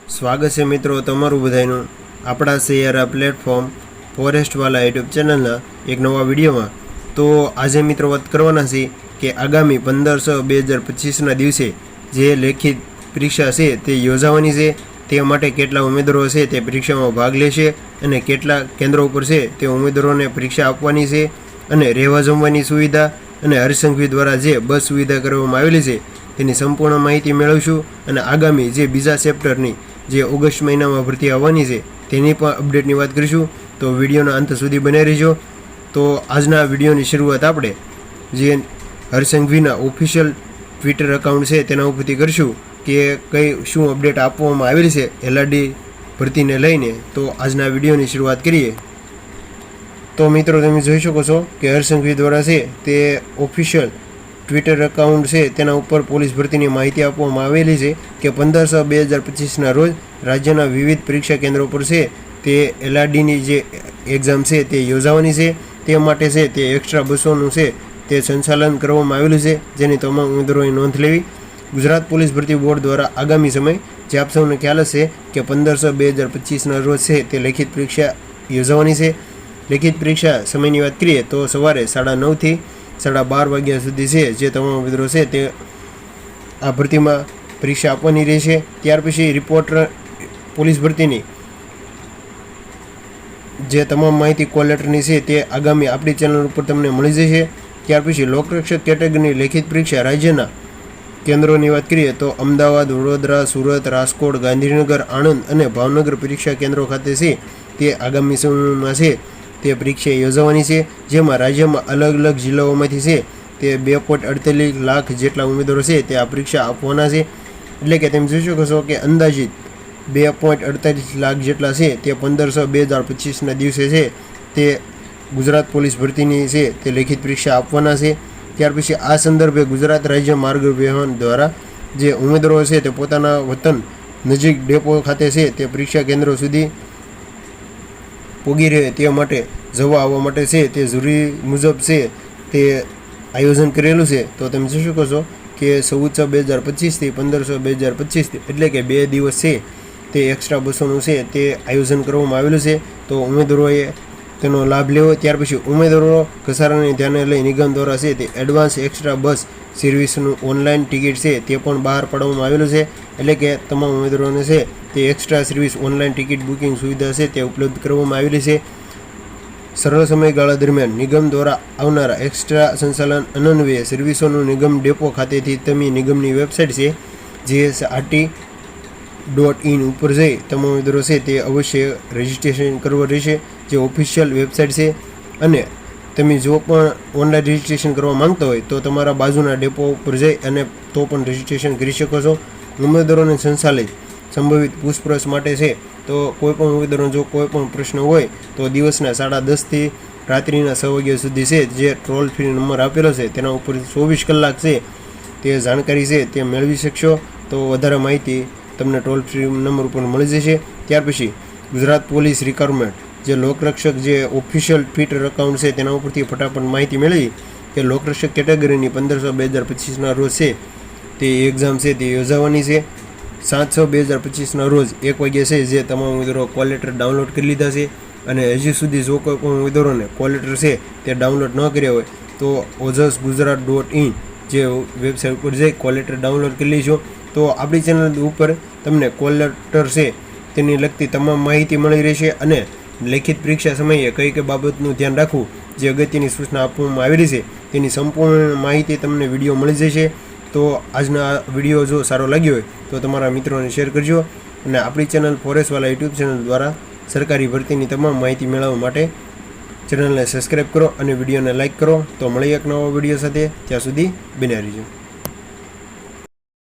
સ્વાગત છે મિત્રો તમારું બધાનું આપણા શેર આ પ્લેટફોર્મ ફોરેસ્ટવાલા યુટ્યુબ ચેનલના એક નવા વિડીયોમાં। તો આજે મિત્રો વાત કરવાના છે કે આગામી 15/6/2025ના દિવસે જે લેખિત પરીક્ષા છે તે યોજાવાની છે, તે માટે કેટલા ઉમેદવારો છે તે પરીક્ષામાં ભાગ લેશે અને કેટલા કેન્દ્રો ઉપર છે તે ઉમેદવારોને પરીક્ષા આપવાની છે અને રહેવા જમવાની સુવિધા અને હરસંઘવી દ્વારા જે બસ સુવિધા કરવામાં આવેલી છે તેની સંપૂર્ણ માહિતી મેળવશું અને આગામી જે બીજા ચેપ્ટરની જે ઓગસ્ટ મહિનામાં ભરતી આવવાની છે તેની પણ અપડેટની વાત કરીશું। તો વિડીયોના અંત સુધી બનાવી રહેજો। તો આજના વિડીયોની શરૂઆત આપણે જે હરસંઘવીના ઓફિશિયલ ટ્વિટર એકાઉન્ટ છે તેના ઉપરથી કરીશું કે કઈ શું અપડેટ આપવામાં આવેલી છે એલઆરડી ભરતીને લઈને। તો આજના વિડીયોની શરૂઆત કરીએ। તો મિત્રો તમે જોઈ શકો છો કે હરસંઘવી દ્વારા છે તે ઓફિશિયલ ટ્વિટર એકાઉન્ટ છે તેના ઉપર પોલીસ ભરતીની માહિતી આપવામાં આવેલી છે કે 15/6/2025ના રોજ રાજ્યના વિવિધ પરીક્ષા કેન્દ્રો પર છે તે એલઆરડીની જે એક્ઝામ છે તે યોજાવાની છે, તે માટે છે તે એક્સ્ટ્રા બસોનું છે તે સંચાલન કરવામાં આવેલું છે, જેની તમામ ઉમેદવારોએ નોંધ લેવી। ગુજરાત પોલીસ ભરતી બોર્ડ દ્વારા આગામી સમય જે આપ સૌને ખ્યાલ હશે કે 15/6/2025ના રોજ છે તે લેખિત પરીક્ષા યોજાવાની છે। લેખિત પરીક્ષા સમયની વાત કરીએ તો સવારે 9:30 થી 12:30 વાગ્યા સુધી છે જે તમામ ઉમેદવારો છે તે આ ભરતીમાં પરીક્ષા આપવાની રહેશે। ત્યાર પછી રિપોર્ટર પોલીસ ભરતીની જે તમામ માહિતી કોલ લેટરની છે તે આગામી આપણી ચેનલ ઉપર તમને મળી જશે। ત્યાર પછી લોકરક્ષક કેટેગરીની લેખિત પરીક્ષા રાજ્યના કેન્દ્રોની વાત કરીએ તો અમદાવાદ, વડોદરા, સુરત, રાજકોટ, ગાંધીનગર, આણંદ અને ભાવનગર પરીક્ષા કેન્દ્રો ખાતે છે તે આગામી સમયમાં છે તે પરીક્ષા યોજાવાની છે, જેમાં રાજ્યમાં અલગ અલગ જિલ્લાઓમાંથી છે તે 2.48 લાખ જેટલા ઉમેદવારો છે તે આ પરીક્ષા આપવાના છે। એટલે કે તમે જોઈ શકો છો કે અંદાજિત 2.48 લાખ જેટલા છે તે 15/6/2025ના દિવસે છે તે ગુજરાત પોલીસ ભરતીની છે તે લેખિત પરીક્ષા આપવાના છે। ત્યાર પછી આ સંદર્ભે ગુજરાત રાજ્ય માર્ગ વ્યવહાર દ્વારા જે ઉમેદવારો છે તે પોતાના વતન નજીક ડેપો ખાતે છે તે પરીક્ષા કેન્દ્રો સુધી પોગી રહે તે માટે જવા આવવા માટે છે તે જરૂરી મુજબ છે તે આયોજન કરેલું છે। તો તમે જોઈ શકો છો કે 14/6/2025 થી 15/6/2025 એટલે કે 2 દિવસ છે તે એક્સ્ટ્રા બસોનું છે તે આયોજન કરવામાં આવેલું છે, તો ઉમેદવારોએ તેનો લાભ લેવો। ત્યાર પછી ઉમેદવારો ઘસારાને ધ્યાને લઈ નિગમ દ્વારા છે તે એડવાન્સ એક્સ્ટ્રા બસ સર્વિસનું ઓનલાઈન ટિકિટ છે તે પણ બહાર પાડવામાં આવેલું છે। એટલે કે તમામ ઉમેદવારોને છે તે extra service online ticket booking સુવિધા છે તે ઉપલબ્ધ કરવામાં આવેલી છે। સરળ સમયગાળા દરમિયાન નિગમ દ્વારા આવનારા એક્સ્ટ્રા સંચાલન અન્વયે સર્વિસોનું નિગમ ડેપો ખાતેથી તમે નિગમની વેબસાઇટ છે GSRT.in ઉપર જઈ તમામ ઉમેદવારો છે તે અવશ્ય રજિસ્ટ્રેશન કરવું રહેશે, જે ઓફિશિયલ વેબસાઇટ છે। અને તમે જો પણ ઓનલાઈન રજિસ્ટ્રેશન કરવા માંગતા હોય તો તમારા બાજુના ડેપો ઉપર જઈ અને તો પણ રજિસ્ટ્રેશન કરી શકો છો। ઉમેદવારોને સંચાલિત સંભવિત પૂછપરછ માટે છે તો કોઈપણ ઉમેદવારોનો જો કોઈ પણ પ્રશ્ન હોય તો દિવસના 10:30 થી રાત્રિના 6 વાગ્યા સુધી છે જે ટોલ ફ્રી નંબર આપેલો છે તેના ઉપર 24 કલાક છે તે જાણકારી છે તે મેળવી શકશો। તો વધારે માહિતી તમને ટોલ ફ્રી નંબર ઉપર મળી જશે। ત્યાર પછી ગુજરાત પોલીસ રિક્વાયરમેન્ટ જે લોકરક્ષક જે ઓફિશિયલ ટ્વિટર એકાઉન્ટ છે તેના ઉપરથી ફટાફટ માહિતી મેળવી કે લોકરક્ષક કેટેગરીની 15/6/2025ના રોજ છે તે એક્ઝામ છે તે યોજાવાની છે। 7/6/2025ના રોજ 1 વાગ્યે છે જે તમામ ઉમેદવારો કોલ લેટર ડાઉનલોડ કરી લીધા છે અને હજી સુધી જો કોઈ પણ ઉમેદવારોને કોલ લેટર છે તે ડાઉનલોડ ન કર્યા હોય તો ojsgujarat.in જે વેબસાઇટ ઉપર જઈ કોલ લેટર ડાઉનલોડ કરી લેજો। તો આપણી ચેનલ ઉપર તમને કોલ લેટર છે તેની લગતી તમામ માહિતી મળી રહેશે અને લેખિત પરીક્ષા સમયે કઈ કઈ બાબતનું ધ્યાન રાખવું જે અગત્યની સૂચના આપવામાં આવેલી છે તેની સંપૂર્ણ માહિતી તમને વિડીયો મળી જશે। તો આજના વિડીયો જો સારો લાગ્યો હોય તો તમારા મિત્રોને શેર કરજો અને આપણી ચેનલ ફોરેસ્ટવાલા યુટ્યુબ ચેનલ દ્વારા સરકારી ભરતીની તમામ માહિતી મેળવવા માટે ચેનલને સબસ્ક્રાઈબ કરો અને વિડીયોને લાઇક કરો। તો મળીએ એક નવો વિડીયો સાથે, ત્યાં સુધી બન્યા રહેજો।